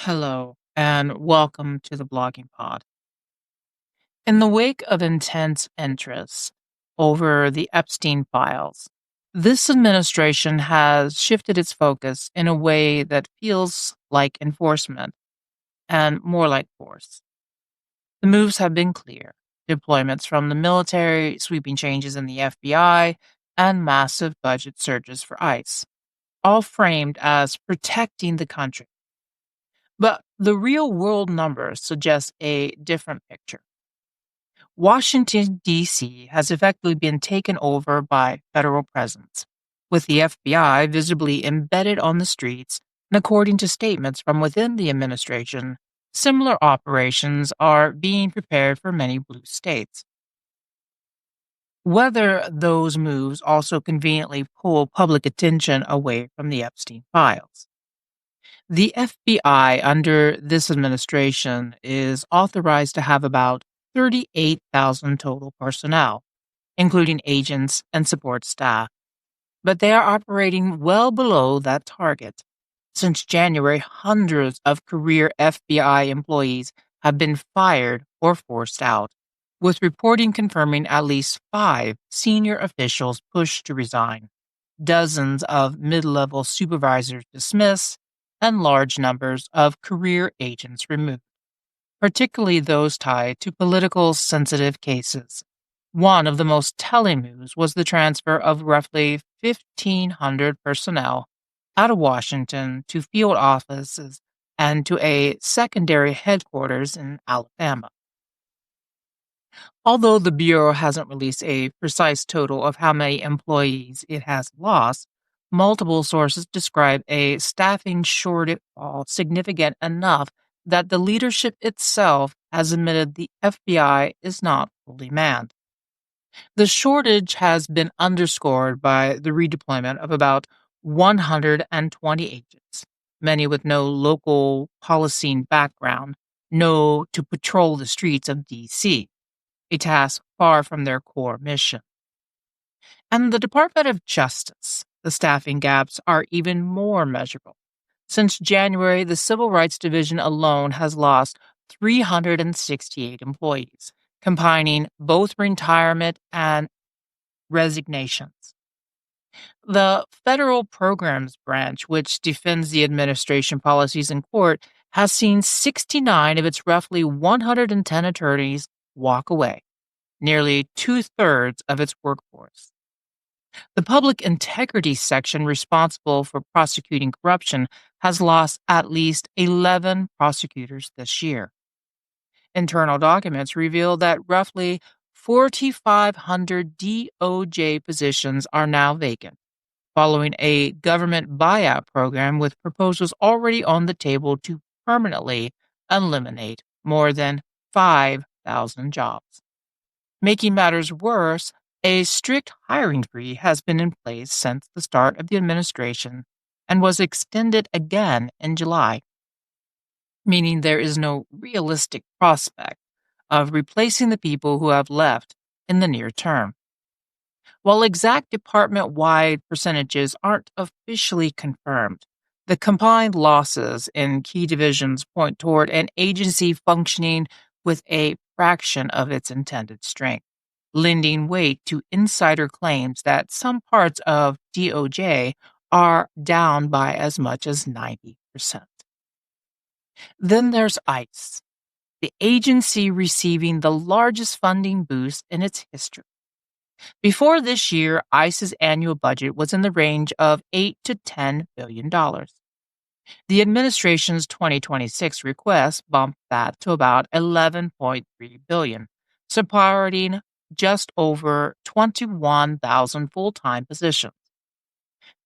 Hello, and welcome to the blogging pod. In the wake of intense interest over the Epstein files, this administration has shifted its focus in a way that feels like enforcement and more like force. The moves have been clear: deployments from the military, sweeping changes in the FBI, and massive budget surges for ICE, all framed as protecting the country. But the real world numbers suggest a different picture. Washington, D.C. has effectively been taken over by federal presence, with the FBI visibly embedded on the streets, and according to statements from within the administration, similar operations are being prepared for many blue states. Whether those moves also conveniently pull public attention away from the Epstein files. The FBI under this administration is authorized to have about 38,000 total personnel, including agents and support staff, but they are operating well below that target. Since January, hundreds of career FBI employees have been fired or forced out, with reporting confirming at least 5 senior officials pushed to resign, dozens of mid level supervisors dismissed, and large numbers of career agents removed, particularly those tied to political sensitive cases. One of the most telling moves was the transfer of roughly 1,500 personnel out of Washington to field offices and to a secondary headquarters in Alabama. Although the Bureau hasn't released a precise total of how many employees it has lost, multiple sources describe a staffing shortfall significant enough that the leadership itself has admitted the FBI is not fully manned. The shortage has been underscored by the redeployment of about 120 agents, many with no local policing background, no to patrol the streets of DC, a task far from their core mission. And the Department of Justice, the staffing gaps are even more measurable. Since January, the Civil Rights Division alone has lost 368 employees, combining both retirement and resignations. The Federal Programs Branch, which defends the administration policies in court, has seen 69 of its roughly 110 attorneys walk away, nearly two-thirds of its workforce. The Public Integrity Section responsible for prosecuting corruption has lost at least 11 prosecutors this year. Internal documents reveal that roughly 4,500 DOJ positions are now vacant, following a government buyout program with proposals already on the table to permanently eliminate more than 5,000 jobs. Making matters worse, a strict hiring freeze has been in place since the start of the administration and was extended again in July, meaning there is no realistic prospect of replacing the people who have left in the near term. While exact department wide percentages aren't officially confirmed, the combined losses in key divisions point toward an agency functioning with a fraction of its intended strength, lending weight to insider claims that some parts of DOJ are down by as much as 90%. Then there's ICE, the agency receiving the largest funding boost in its history. Before this year, ICE's annual budget was in the range of $8 to $10 billion. The administration's 2026 request bumped that to about $11.3 billion, supporting just over 21,000 full-time positions.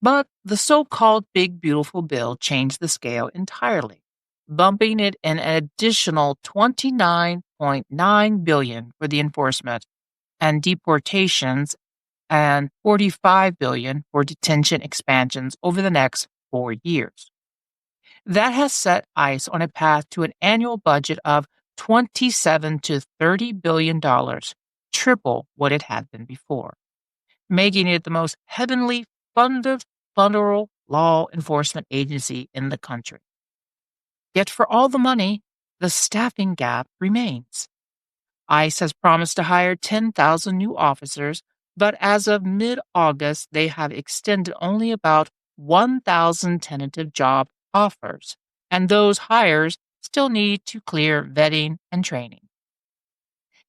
But the so-called Big Beautiful Bill changed the scale entirely, bumping it an additional $29.9 billion for the enforcement and deportations and $45 billion for detention expansions over the next 4 years. That has set ICE on a path to an annual budget of $27 to $30 billion, triple what it had been before, making it the most heavily funded federal law enforcement agency in the country. Yet for all the money, the staffing gap remains. ICE has promised to hire 10,000 new officers, but as of mid August, they have extended only about 1,000 tentative job offers, and those hires still need to clear vetting and training.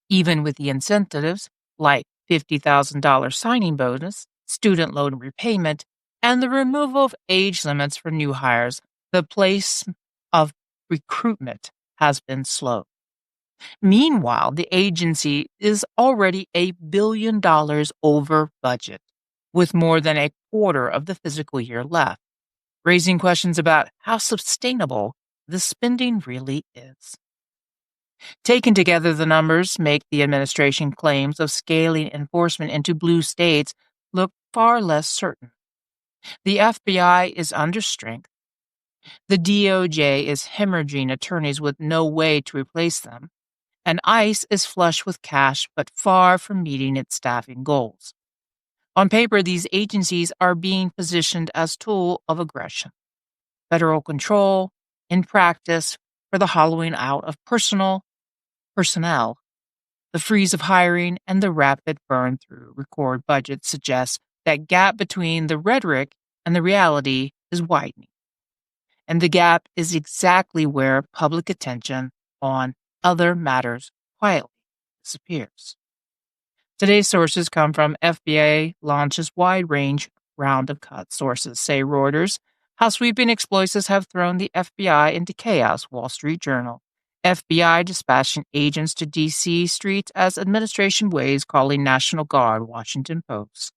Even with the incentives like $50,000 signing bonus, student loan repayment, and the removal of age limits for new hires, the pace of recruitment has been slow. Meanwhile, the agency is already $1 billion over budget, with more than a quarter of the fiscal year left, raising questions about how sustainable the spending really is. Taken together, the numbers make the administration claims of scaling enforcement into blue states look far less certain. The FBI is under strength. The DOJ is hemorrhaging attorneys with no way to replace them, and ICE is flush with cash but far from meeting its staffing goals. On paper, these agencies are being positioned as tools of aggression, federal control, in practice, for the hollowing out of personnel. The freeze of hiring and the rapid burn through record budgets suggest that gap between the rhetoric and the reality is widening. And the gap is exactly where public attention on other matters quietly disappears. Today's sources come from FBA launches wide range round of cuts. Sources say Reuters, how sweeping exploits have thrown the FBI into chaos. Wall Street Journal. FBI dispatching agents to D.C. streets as administration weighs calling National Guard. Washington Post.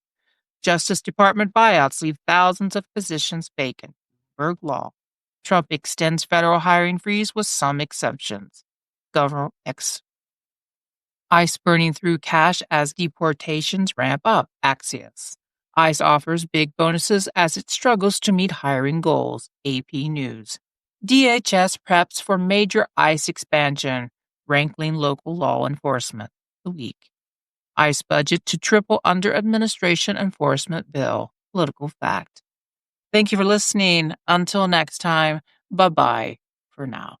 Justice Department buyouts leave thousands of positions vacant. Bloomberg Law. Trump extends federal hiring freeze with some exceptions. Governor X. ICE burning through cash as deportations ramp up. Axios. ICE offers big bonuses as it struggles to meet hiring goals. AP News. DHS preps for major ICE expansion, rankling local law enforcement. The Week. ICE budget to triple under administration enforcement bill. Political Fact. Thank you for listening. Until next time, bye-bye for now.